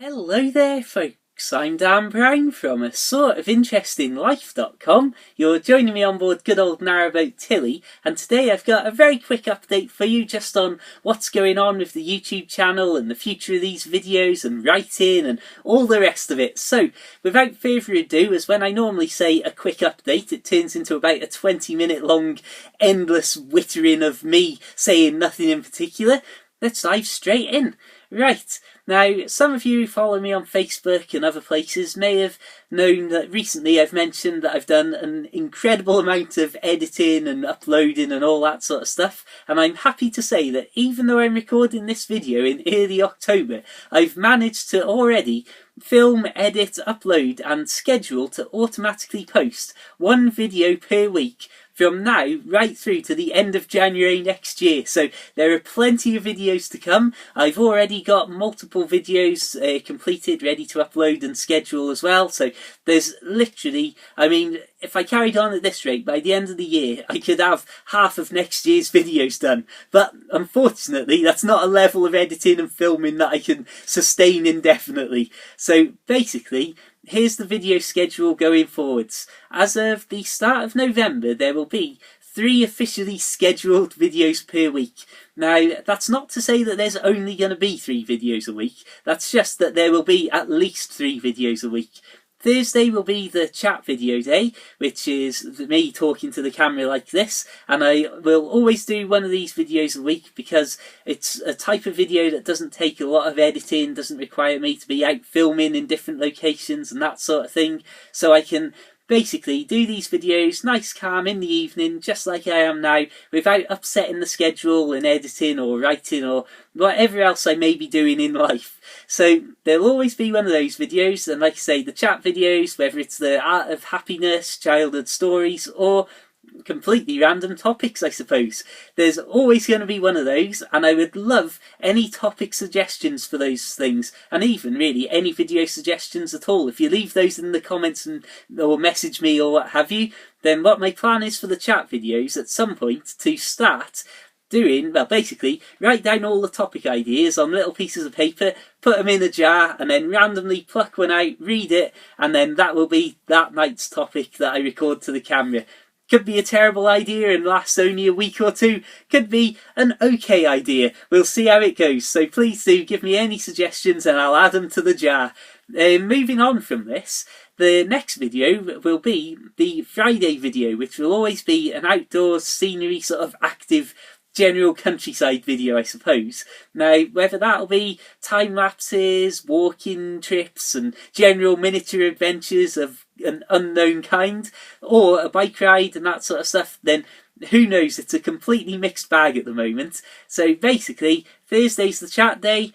Hello there, folks. I'm Dan Brown from a sort of interesting life.com. You're joining me on board good old narrowboat Tilly, and today I've got a very quick update for you just on what's going on with the YouTube channel and the future of these videos and writing and all the rest of it. So, without further ado, as when I normally say a quick update, it turns into about a 20-minute long endless wittering of me saying nothing in particular. Let's dive straight in. Right, now some of you who follow me on Facebook and other places may have known that recently I've mentioned that I've done an incredible amount of editing and uploading and all that sort of stuff, and I'm happy to say that even though I'm recording this video in early October, I've managed to already film, edit, upload and schedule to automatically post one video per week from now right through to the end of January next year. So there are plenty of videos to come. I've already got multiple videos completed, ready to upload and schedule as well. So there's literally, if I carried on at this rate, by the end of the year, I could have half of next year's videos done. But unfortunately, that's not a level of editing and filming that I can sustain indefinitely. So basically, here's the video schedule going forwards. As of the start of November, there will be 3 officially scheduled videos per week. Now, that's not to say that there's only going to be 3 videos a week. That's just that there will be at least 3 videos a week. Thursday will be the chat video day, which is me talking to the camera like this, and I will always do one of these videos a week because it's a type of video that doesn't take a lot of editing, doesn't require me to be out filming in different locations and that sort of thing, so I can basically do these videos nice calm in the evening just like I am now without upsetting the schedule and editing or writing or whatever else I may be doing in life. So there'll always be one of those videos, and like I say, the chat videos, whether it's the art of happiness, childhood stories or completely random topics, I suppose. There's always going to be one of those, and I would love any topic suggestions for those things, and even really any video suggestions at all. If you leave those in the comments or message me or what have you, then what my plan is for the chat videos at some point to start doing, well, basically write down all the topic ideas on little pieces of paper, put them in a jar, and then randomly pluck one out, read it, and then that will be that night's topic that I record to the camera. Could be a terrible idea and lasts only a week or two. Could be an okay idea. We'll see how it goes. So please do give me any suggestions and I'll add them to the jar. Moving on from this, the next video will be the Friday video, which will always be an outdoors scenery sort of active general countryside video, I suppose. Now, whether that'll be time lapses, walking trips and general miniature adventures of an unknown kind, or a bike ride and that sort of stuff, then who knows, it's a completely mixed bag at the moment. So basically, Thursday's the chat day,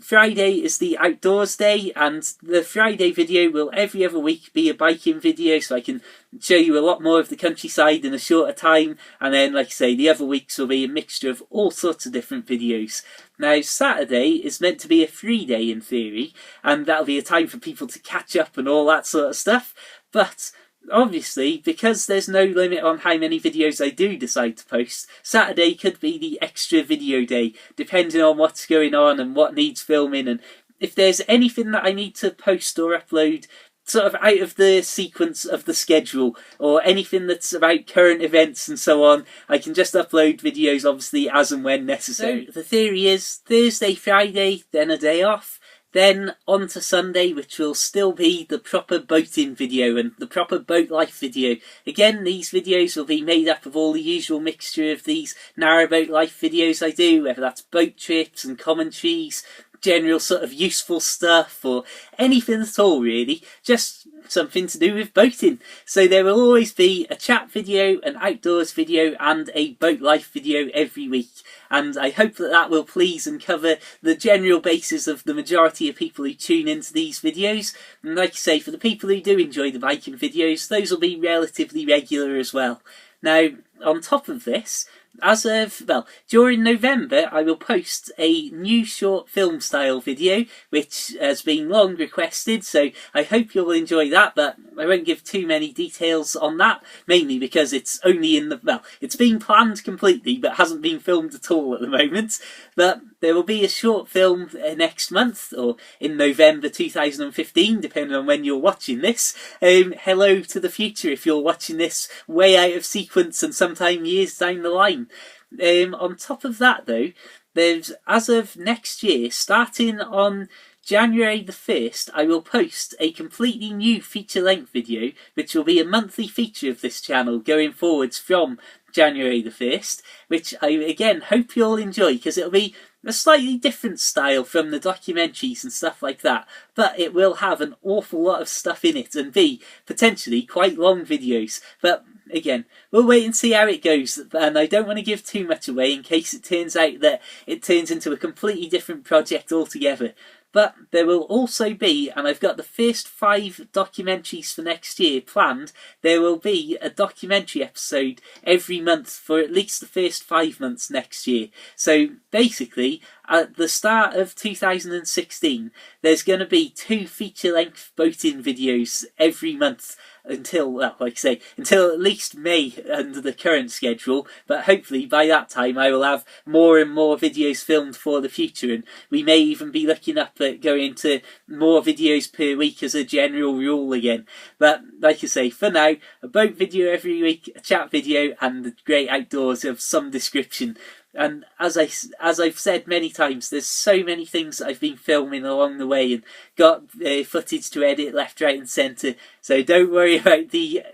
Friday is the outdoors day, and the Friday video will every other week be a biking video, so I can show you a lot more of the countryside in a shorter time, and then, like I say, the other weeks will be a mixture of all sorts of different videos. Now, Saturday is meant to be a free day in theory, and that'll be a time for people to catch up and all that sort of stuff, but obviously, because there's no limit on how many videos I do decide to post, Saturday could be the extra video day, depending on what's going on and what needs filming, and if there's anything that I need to post or upload sort of out of the sequence of the schedule, or anything that's about current events and so on, I can just upload videos obviously as and when necessary. So the theory is Thursday, Friday, then a day off, then on to Sunday, which will still be the proper boating video and the proper boat life video. Again, these videos will be made up of all the usual mixture of these narrowboat life videos I do, whether that's boat trips and commentaries, general sort of useful stuff, or anything at all really, just something to do with boating. So there will always be a chat video, an outdoors video and a boat life video every week, and I hope that that will please and cover the general basis of the majority of people who tune into these videos. And like I say, for the people who do enjoy the biking videos, those will be relatively regular as well. Now, on top of this, during November, I will post a new short film style video, which has been long requested, so I hope you'll enjoy that, but I won't give too many details on that, mainly because it's only it's been planned completely, but hasn't been filmed at all at the moment. But there will be a short film next month, or in November 2015, depending on when you're watching this. Hello to the future if you're watching this way out of sequence and sometime years down the line. On top of that, though, there's, as of next year, starting on January the 1st, I will post a completely new feature-length video, which will be a monthly feature of this channel going forwards from January the 1st, which I, again, hope you'll enjoy, because it'll be a slightly different style from the documentaries and stuff like that, but it will have an awful lot of stuff in it and be potentially quite long videos. But again, we'll wait and see how it goes, and I don't want to give too much away in case it turns out that it turns into a completely different project altogether. But there will also be, and I've got the first 5 documentaries for next year planned, there will be a documentary episode every month for at least the first 5 months next year. So basically, at the start of 2016, there's going to be 2 feature-length boating videos every month until, well, like I say, until at least May under the current schedule, but hopefully by that time I will have more and more videos filmed for the future, and we may even be looking up at going to more videos per week as a general rule again. But like I say, for now, a boat video every week, a chat video, and the great outdoors of some description. And as I've said many times, there's so many things that I've been filming along the way and got footage to edit left, right and centre. So don't worry about the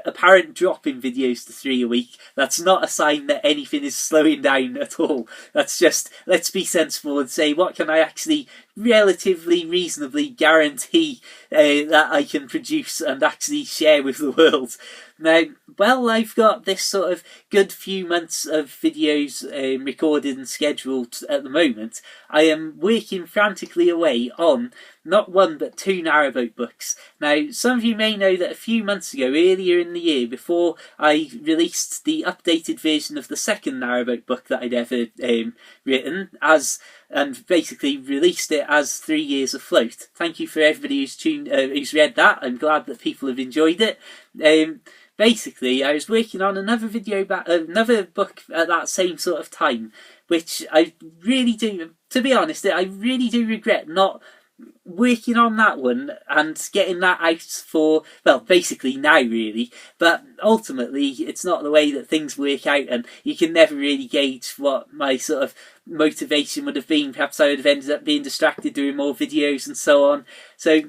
apparent drop in videos to 3 a week. That's not a sign that anything is slowing down at all. That's just, let's be sensible and say, what can I actually relatively reasonably guarantee that I can produce and actually share with the world. Now, well, I've got this sort of good few months of videos recorded and scheduled at the moment. I am working frantically away on not 1 but 2 narrowboat books. Now, some of you may know that a few months ago, earlier in the year, before I released the updated version of the second narrowboat book that I'd ever written, and basically released it as 3 Years Afloat. Thank you for everybody who's read that. I'm glad that people have enjoyed it. Basically, I was working on another book at that same sort of time, which I really do, to be honest, I really do regret not working on that one and getting that out for, well, basically now really, but ultimately it's not the way that things work out, and you can never really gauge what my sort of motivation would have been. Perhaps I would have ended up being distracted doing more videos and so on. So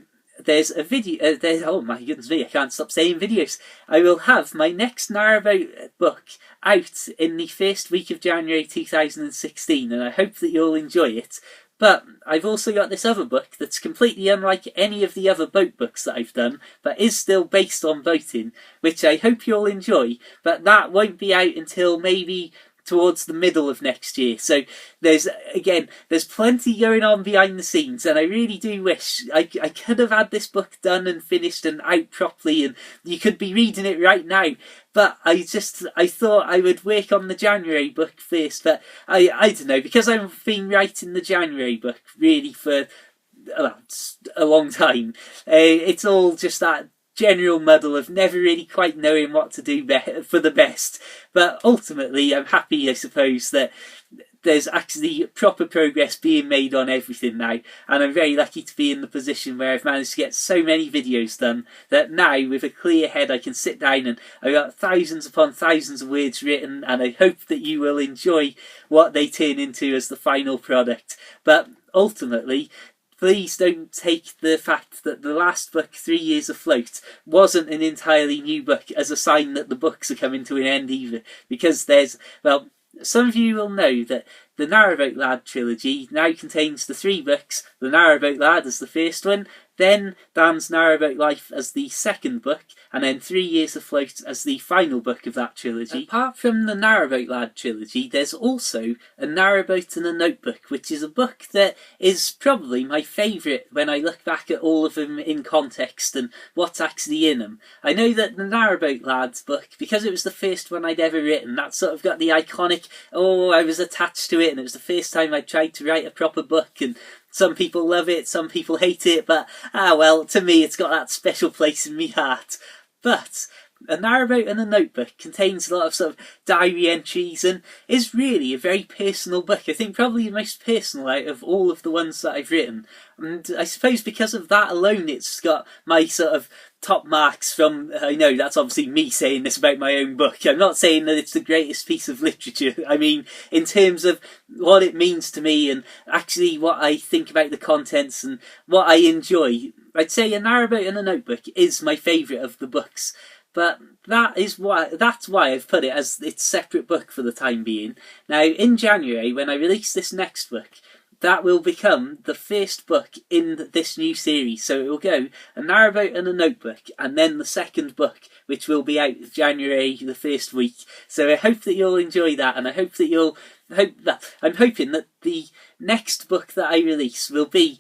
there's a video, oh my goodness me, I can't stop saying videos. I will have my next narrowboat book out in the first week of January 2016, and I hope that you'll enjoy it. But I've also got this other book that's completely unlike any of the other boat books that I've done, but is still based on boating, which I hope you'll enjoy, but that won't be out until maybe towards the middle of next year. So there's plenty going on behind the scenes, and I really do wish I could have had this book done and finished and out properly, and you could be reading it right now. But I thought I would work on the January book first, but I don't know, because I've been writing the January book really for a long time. It's all just that general muddle of never really quite knowing what to do for the best. But ultimately, I'm happy, I suppose, that there's actually proper progress being made on everything now, and I'm very lucky to be in the position where I've managed to get so many videos done that now, with a clear head, I can sit down and I've got thousands upon thousands of words written, and I hope that you will enjoy what they turn into as the final product. But ultimately, please don't take the fact that the last book, 3 Years Afloat, wasn't an entirely new book as a sign that the books are coming to an end either, because some of you will know that the Narrowboat Lad trilogy now contains the 3 books. The Narrowboat Lad is the first one, then Dan's Narrowboat Life as the second book, and then 3 Years Afloat as the final book of that trilogy. Apart from the Narrowboat Lad trilogy, there's also A Narrowboat and a Notebook, which is a book that is probably my favourite when I look back at all of them in context and what's actually in them. I know that the Narrowboat Lad's book, because it was the first one I'd ever written, that sort of got the iconic, oh, I was attached to it, and it was the first time I tried to write a proper book, and some people love it, some people hate it, but well, to me it's got that special place in my heart. But A Narrowboat and a Notebook contains a lot of sort of diary entries and is really a very personal book. I think probably the most personal out of all of the ones that I've written. And I suppose because of that alone, it's got my sort of top marks from, I know that's obviously me saying this about my own book. I'm not saying that it's the greatest piece of literature. I mean, in terms of what it means to me and actually what I think about the contents and what I enjoy, I'd say A Narrowboat and a Notebook is my favourite of the books. But that's why I've put it as its separate book for the time being. Now, in January, when I release this next book, that will become the first book in this new series. So it will go A Narrowboat and a Notebook, and then the second book, which will be out January the first week. So I hope that you'll enjoy that, and I hope that I'm hoping that the next book that I release will be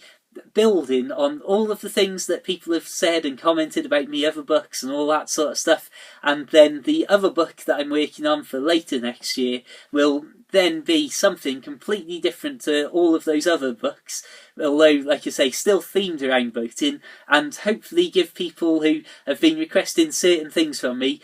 building on all of the things that people have said and commented about me other books and all that sort of stuff, and then the other book that I'm working on for later next year will then be something completely different to all of those other books, although, like I say, still themed around boating, and hopefully give people who have been requesting certain things from me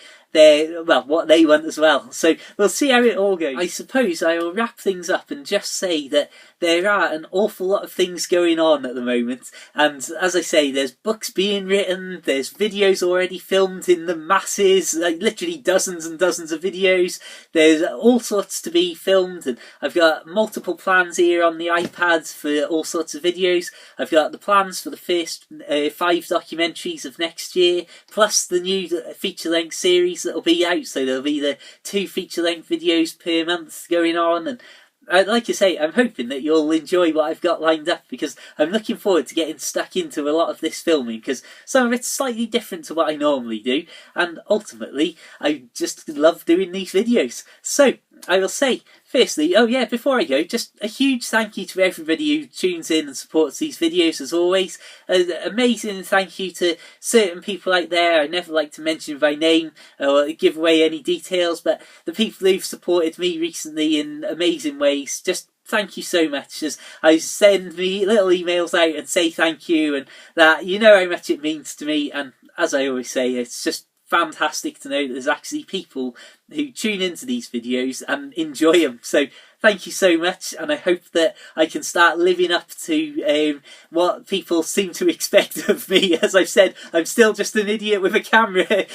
what they want as well. So we'll see how it all goes. I suppose I will wrap things up and just say that there are an awful lot of things going on at the moment, and as I say, there's books being written, there's videos already filmed in the masses, like literally dozens and dozens of videos, there's all sorts to be filmed, and I've got multiple plans here on the iPad for all sorts of videos. I've got the plans for the first 5 documentaries of next year, plus the new feature-length series that'll be out, so there'll be the 2 feature-length videos per month going on, and like I say, I'm hoping that you'll enjoy what I've got lined up, because I'm looking forward to getting stuck into a lot of this filming, because some of it's slightly different to what I normally do, and ultimately I just love doing these videos. So I will say, firstly, before I go, just a huge thank you to everybody who tunes in and supports these videos as always. An amazing thank you to certain people out there. I never like to mention by name or give away any details, but the people who've supported me recently in amazing ways, just thank you so much. As I send me little emails out and say thank you, and that you know how much it means to me, and as I always say, it's just fantastic to know that there's actually people who tune into these videos and enjoy them. So thank you so much, and I hope that I can start living up to what people seem to expect of me. As I've said, I'm still just an idiot with a camera.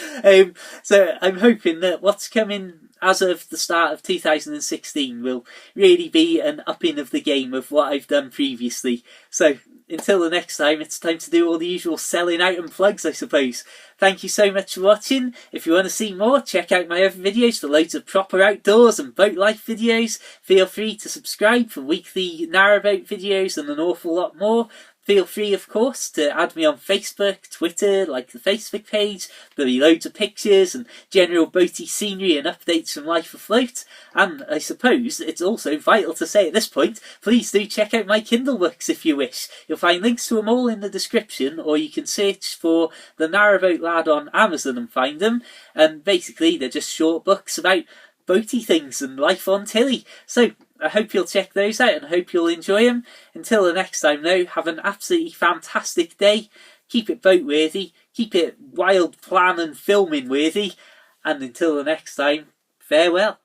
So I'm hoping that what's coming as of the start of 2016 will really be an upping of the game of what I've done previously. So until the next time, it's time to do all the usual selling out and plugs, I suppose. Thank you so much for watching. If you want to see more, check out my other videos for loads of proper outdoors and boat life videos. Feel free to subscribe for weekly narrowboat videos and an awful lot more. Feel free, of course, to add me on Facebook, Twitter, like the Facebook page. There'll be loads of pictures and general boaty scenery and updates from life afloat. And I suppose it's also vital to say at this point, please do check out my Kindle books if you wish. You'll find links to them all in the description, or you can search for The Narrowboat Lad on Amazon and find them. And basically, they're just short books about boaty things and life on Tilly. So I hope you'll check those out and I hope you'll enjoy them. Until the next time though, have an absolutely fantastic day. Keep it boat worthy, keep it wild plan and filming worthy, and until the next time, farewell.